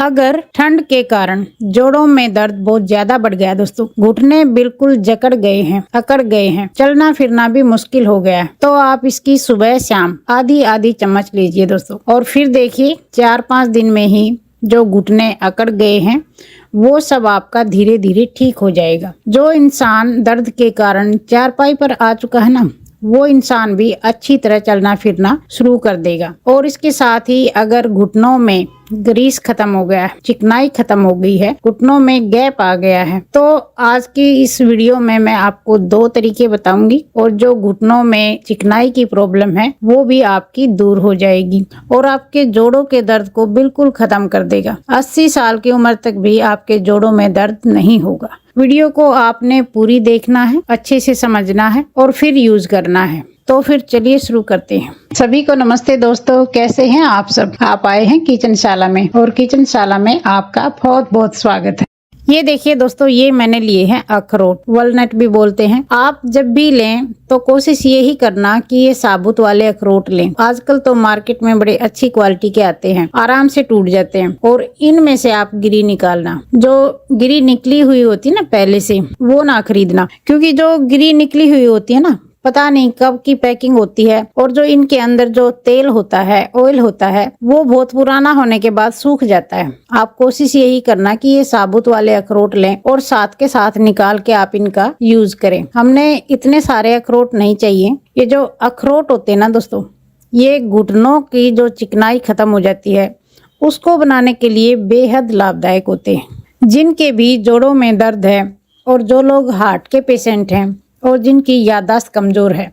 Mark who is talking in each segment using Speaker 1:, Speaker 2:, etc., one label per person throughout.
Speaker 1: अगर ठंड के कारण जोड़ों में दर्द बहुत ज्यादा बढ़ गया दोस्तों, घुटने बिल्कुल जकड़ गए हैं, अकड़ गए हैं, चलना फिरना भी मुश्किल हो गया है, तो आप इसकी सुबह शाम आधी आधी चम्मच लीजिए दोस्तों। और फिर देखिए 4-5 दिन में ही जो घुटने अकड़ गए हैं वो सब आपका धीरे धीरे ठीक हो जाएगा। जो इंसान दर्द के कारण चारपाई पर आ चुका है ना, वो इंसान भी अच्छी तरह चलना फिरना शुरू कर देगा। और इसके साथ ही अगर घुटनों में ग्रीस खत्म हो गया है, चिकनाई खत्म हो गई है, घुटनों में गैप आ गया है, तो आज की इस वीडियो में मैं आपको 2 तरीके बताऊंगी और जो घुटनों में चिकनाई की प्रॉब्लम है वो भी आपकी दूर हो जाएगी और आपके जोड़ों के दर्द को बिल्कुल खत्म कर देगा। 80 साल की उम्र तक भी आपके जोड़ों में दर्द नहीं होगा। वीडियो को आपने पूरी देखना है, अच्छे से समझना है और फिर यूज करना है। तो फिर चलिए शुरू करते हैं। सभी को नमस्ते दोस्तों, कैसे हैं आप सब। आप आए हैं किचनशाला में और किचनशाला में आपका बहुत बहुत स्वागत है। ये देखिए दोस्तों, ये मैंने लिए हैं अखरोट, वॉलनट भी बोलते हैं। आप जब भी लें तो कोशिश ये ही करना कि ये साबुत वाले अखरोट लें। आजकल तो मार्केट में बड़े अच्छी क्वालिटी के आते हैं, आराम से टूट जाते हैं। और इनमें से आप गिरी निकालना, जो गिरी निकली हुई होती है ना पहले से, वो ना खरीदना, क्योंकि जो गिरी निकली हुई होती है ना, पता नहीं कब की पैकिंग होती है और जो इनके अंदर जो तेल होता है, ऑयल होता है, वो बहुत पुराना होने के बाद सूख जाता है। आप कोशिश यही करना कि ये साबुत वाले अखरोट लें और साथ के साथ निकाल के आप इनका यूज करें। हमने इतने सारे अखरोट नहीं चाहिए। ये जो अखरोट होते हैं ना दोस्तों, ये घुटनों की जो चिकनाई खत्म हो जाती है उसको बनाने के लिए बेहद लाभदायक होते हैं। जिनके भी जोड़ों में दर्द है और जो लोग हार्ट के पेशेंट हैं और जिनकी याददाश्त कमजोर है,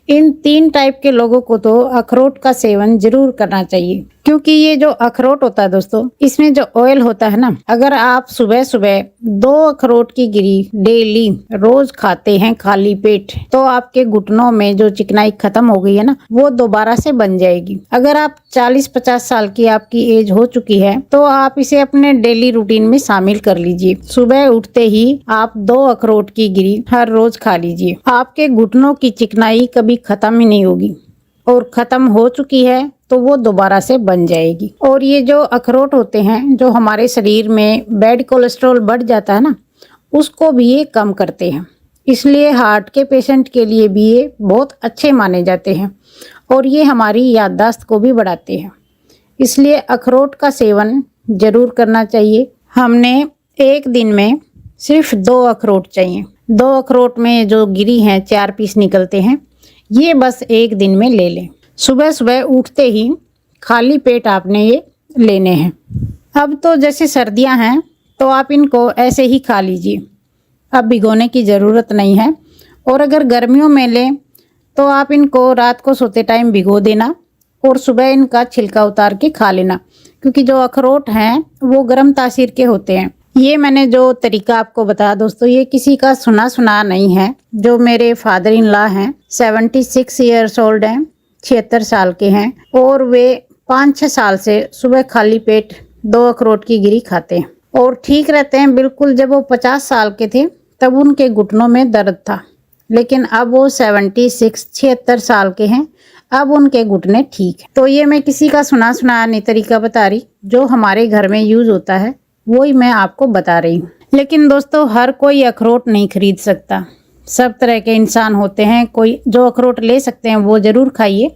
Speaker 1: इन 3 टाइप के लोगों को तो अखरोट का सेवन जरूर करना चाहिए। क्योंकि ये जो अखरोट होता है दोस्तों, इसमें जो ऑयल होता है ना, अगर आप सुबह सुबह 2 अखरोट की गिरी डेली रोज खाते हैं खाली पेट, तो आपके घुटनों में जो चिकनाई खत्म हो गई है ना, वो दोबारा से बन जाएगी। अगर आप 40-50 साल की आपकी एज हो चुकी है तो आप इसे अपने डेली रूटीन में शामिल कर लीजिए। सुबह उठते ही आप 2 अखरोट की गिरी हर रोज खा लीजिए। आपके घुटनों की चिकनाई कभी खत्म ही नहीं होगी, और खत्म हो चुकी है तो वो दोबारा से बन जाएगी। और ये जो अखरोट होते हैं, जो हमारे शरीर में बैड कोलेस्ट्रॉल बढ़ जाता है ना, उसको भी ये कम करते हैं। इसलिए हार्ट के पेशेंट के लिए भी ये बहुत अच्छे माने जाते हैं और ये हमारी याददाश्त को भी बढ़ाते हैं। इसलिए अखरोट का सेवन जरूर करना चाहिए। हमने एक दिन में सिर्फ 2 अखरोट चाहिए। 2 अखरोट में जो गिरी हैं 4 पीस निकलते हैं, ये बस एक दिन में ले लें। सुबह सुबह उठते ही खाली पेट आपने ये लेने हैं। अब तो जैसे सर्दियां हैं तो आप इनको ऐसे ही खा लीजिए, अब भिगोने की ज़रूरत नहीं है। और अगर गर्मियों में लें तो आप इनको रात को सोते टाइम भिगो देना और सुबह इनका छिलका उतार के खा लेना, क्योंकि जो अखरोट हैं वो गर्म तासीर के होते हैं। ये मैंने जो तरीका आपको बताया दोस्तों, ये किसी का सुना नहीं है। जो मेरे फादर इन लॉ हैं, 76 ईयर्स ओल्ड हैं, 76 साल के हैं, और वे 5-6 साल से सुबह खाली पेट 2 अखरोट की गिरी खाते हैं और ठीक रहते हैं बिल्कुल। जब वो 50 साल के थे तब उनके घुटनों में दर्द था, लेकिन अब वो 76 साल के हैं, अब उनके घुटने ठीक है। तो ये मैं किसी का सुना नहीं तरीका बता रही, जो हमारे घर में यूज होता है वही मैं आपको बता रही हूँ। लेकिन दोस्तों, हर कोई अखरोट नहीं खरीद सकता। सब तरह के इंसान होते हैं। कोई जो अखरोट ले सकते हैं वो ज़रूर खाइए,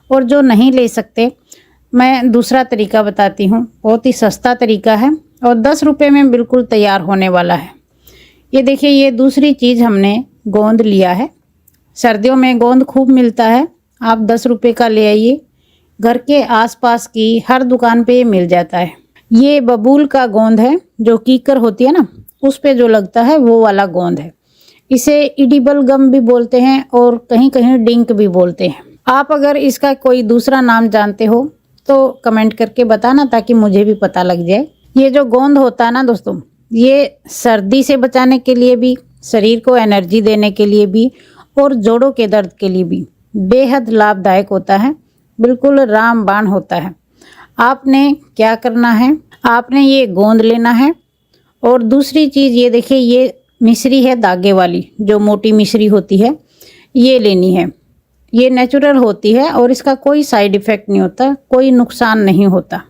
Speaker 1: और जो नहीं ले सकते, मैं दूसरा तरीका बताती हूँ। बहुत ही सस्ता तरीका है और 10 रुपये में बिल्कुल तैयार होने वाला है। ये देखिए, ये दूसरी चीज़ हमने गोंद लिया है। सर्दियों में गोंद खूब मिलता है, आप 10 रुपये का ले आइए। घर के आसपास की हर दुकान पे ये मिल जाता है। ये बबूल का गोंद है, जो कीकर होती है ना, उस पे जो लगता है वो वाला गोंद है। इसे इडिबल गम भी बोलते हैं और कहीं कहीं डिंक भी बोलते हैं। आप अगर इसका कोई दूसरा नाम जानते हो तो कमेंट करके बताना, ताकि मुझे भी पता लग जाए। ये जो गोंद होता है ना दोस्तों, ये सर्दी से बचाने के लिए भी, शरीर को एनर्जी देने के लिए भी, और जोड़ों के दर्द के लिए भी बेहद लाभदायक होता है। बिल्कुल रामबाण होता है। आपने क्या करना है, आपने ये गोंद लेना है। और दूसरी चीज़, ये देखिए, ये मिश्री है धागे वाली, जो मोटी मिश्री होती है, ये लेनी है। ये नेचुरल होती है और इसका कोई साइड इफ़ेक्ट नहीं होता, कोई नुकसान नहीं होता।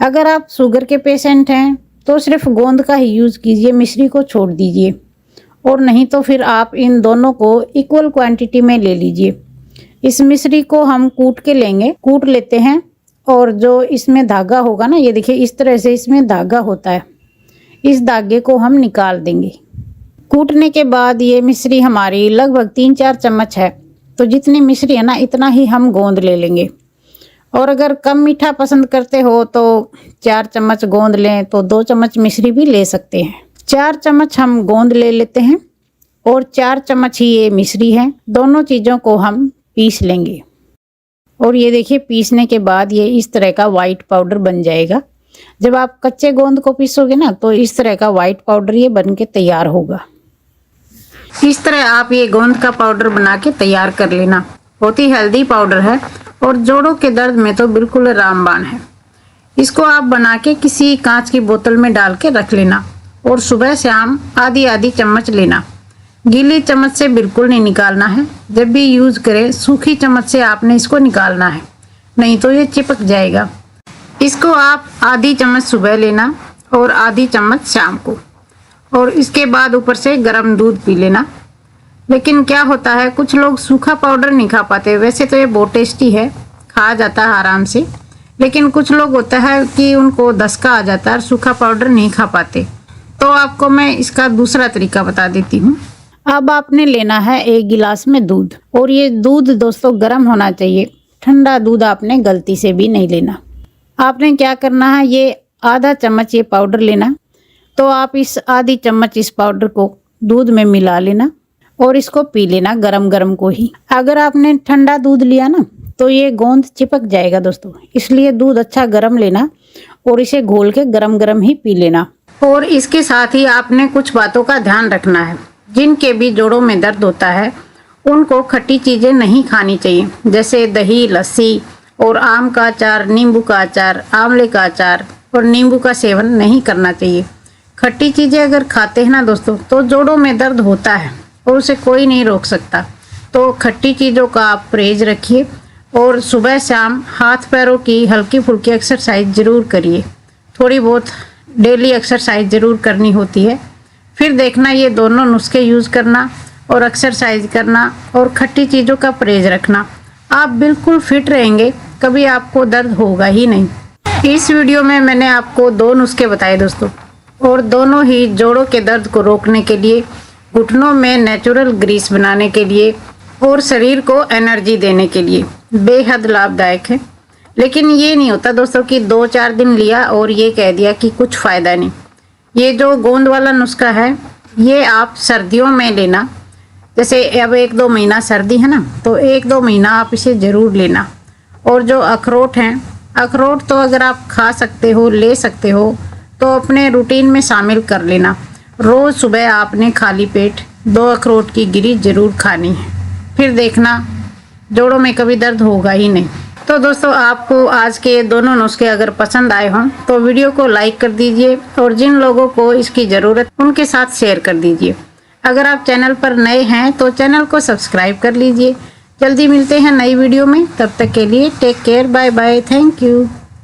Speaker 1: अगर आप शुगर के पेशेंट हैं तो सिर्फ गोंद का ही यूज़ कीजिए, मिश्री को छोड़ दीजिए। और नहीं तो फिर आप इन दोनों को इक्वल क्वांटिटी में ले लीजिए। इस मिश्री को हम कूट के लेंगे, कूट लेते हैं। और जो इसमें धागा होगा ना, ये देखिए इस तरह से इसमें धागा होता है, इस धागे को हम निकाल देंगे। कूटने के बाद ये मिश्री हमारी लगभग 3-4 चम्मच है, तो जितनी मिश्री है ना इतना ही हम गोंद ले लेंगे। और अगर कम मीठा पसंद करते हो तो 4 चम्मच गोंद लें, तो 2 चम्मच मिश्री भी ले सकते हैं। 4 चम्मच हम गोंद ले लेते हैं और 4 चम्मच ही ये मिश्री है। दोनों चीज़ों को हम पीस लेंगे। और ये देखिए पीसने के बाद ये इस तरह का वाइट पाउडर बन जाएगा। जब आप कच्चे गोंद को पीसोगे ना तो इस तरह का वाइट पाउडर ये बन के तैयार होगा। इस तरह आप ये गोंद का पाउडर बना के तैयार कर लेना। बहुत ही हेल्दी पाउडर है और जोड़ों के दर्द में तो बिल्कुल रामबाण है। इसको आप बना के किसी कांच की बोतल में डाल के रख लेना और सुबह शाम आधी आधी चम्मच लेना। गीली चम्मच से बिल्कुल नहीं निकालना है। जब भी यूज़ करें सूखी चम्मच से आपने इसको निकालना है, नहीं तो ये चिपक जाएगा। इसको आप आधी चम्मच सुबह लेना और आधी चम्मच शाम को, और इसके बाद ऊपर से गर्म दूध पी लेना। लेकिन क्या होता है, कुछ लोग सूखा पाउडर नहीं खा पाते। वैसे तो ये बहुत टेस्टी है, खा जाता है आराम से, लेकिन कुछ लोग होता है कि उनको दस्का आ जाता है और सूखा पाउडर नहीं खा पाते। तो आपको मैं इसका दूसरा तरीका बता देती हूँ। अब आपने लेना है 1 गिलास में दूध, और ये दूध दोस्तों गर्म होना चाहिए। ठंडा दूध आपने गलती से भी नहीं लेना। आपने क्या करना है, ये आधा चम्मच ये पाउडर लेना। तो आप इस आधी चम्मच इस पाउडर को दूध में मिला लेना और इसको पी लेना गरम गरम को ही। अगर आपने ठंडा दूध लिया ना तो ये गोंद चिपक जाएगा दोस्तों, इसलिए दूध अच्छा गरम लेना और इसे घोल के गरम गरम ही पी लेना। और इसके साथ ही आपने कुछ बातों का ध्यान रखना है। जिनके भी जोड़ों में दर्द होता है उनको खट्टी चीज़ें नहीं खानी चाहिए, जैसे दही, लस्सी और आम का अचार, नींबू का अचार, आंवले का अचार और नींबू का सेवन नहीं करना चाहिए। खट्टी चीज़ें अगर खाते हैं ना दोस्तों तो जोड़ों में दर्द होता है और उसे कोई नहीं रोक सकता। तो खट्टी चीज़ों का आप परहेज रखिए और सुबह शाम हाथ पैरों की हल्की फुल्की एक्सरसाइज ज़रूर करिए। थोड़ी बहुत डेली एक्सरसाइज ज़रूर करनी होती है। फिर देखना ये दोनों नुस्खे यूज़ करना और एक्सरसाइज करना और खट्टी चीज़ों का परहेज रखना, आप बिल्कुल फिट रहेंगे, कभी आपको दर्द होगा ही नहीं। इस वीडियो में मैंने आपको 2 नुस्खे बताए दोस्तों, और दोनों ही जोड़ों के दर्द को रोकने के लिए, घुटनों में नेचुरल ग्रीस बनाने के लिए और शरीर को एनर्जी देने के लिए बेहद लाभदायक है। लेकिन ये नहीं होता दोस्तों कि 2-4 दिन लिया और ये कह दिया कि कुछ फ़ायदा नहीं। ये जो गोंद वाला नुस्खा है ये आप सर्दियों में लेना। जैसे अब 1-2 महीना सर्दी है ना, तो 1-2 महीना आप इसे ज़रूर लेना। और जो अखरोट हैं, अखरोट तो अगर आप खा सकते हो, ले सकते हो, तो अपने रूटीन में शामिल कर लेना। रोज़ सुबह आपने खाली पेट 2 अखरोट की गिरी ज़रूर खानी है। फिर देखना जोड़ों में कभी दर्द होगा ही नहीं। तो दोस्तों आपको आज के दोनों नुस्खे अगर पसंद आए हों तो वीडियो को लाइक कर दीजिए और जिन लोगों को इसकी ज़रूरत उनके साथ शेयर कर दीजिए। अगर आप चैनल पर नए हैं तो चैनल को सब्सक्राइब कर लीजिए। जल्दी मिलते हैं नई वीडियो में, तब तक के लिए take care, bye bye, thank you.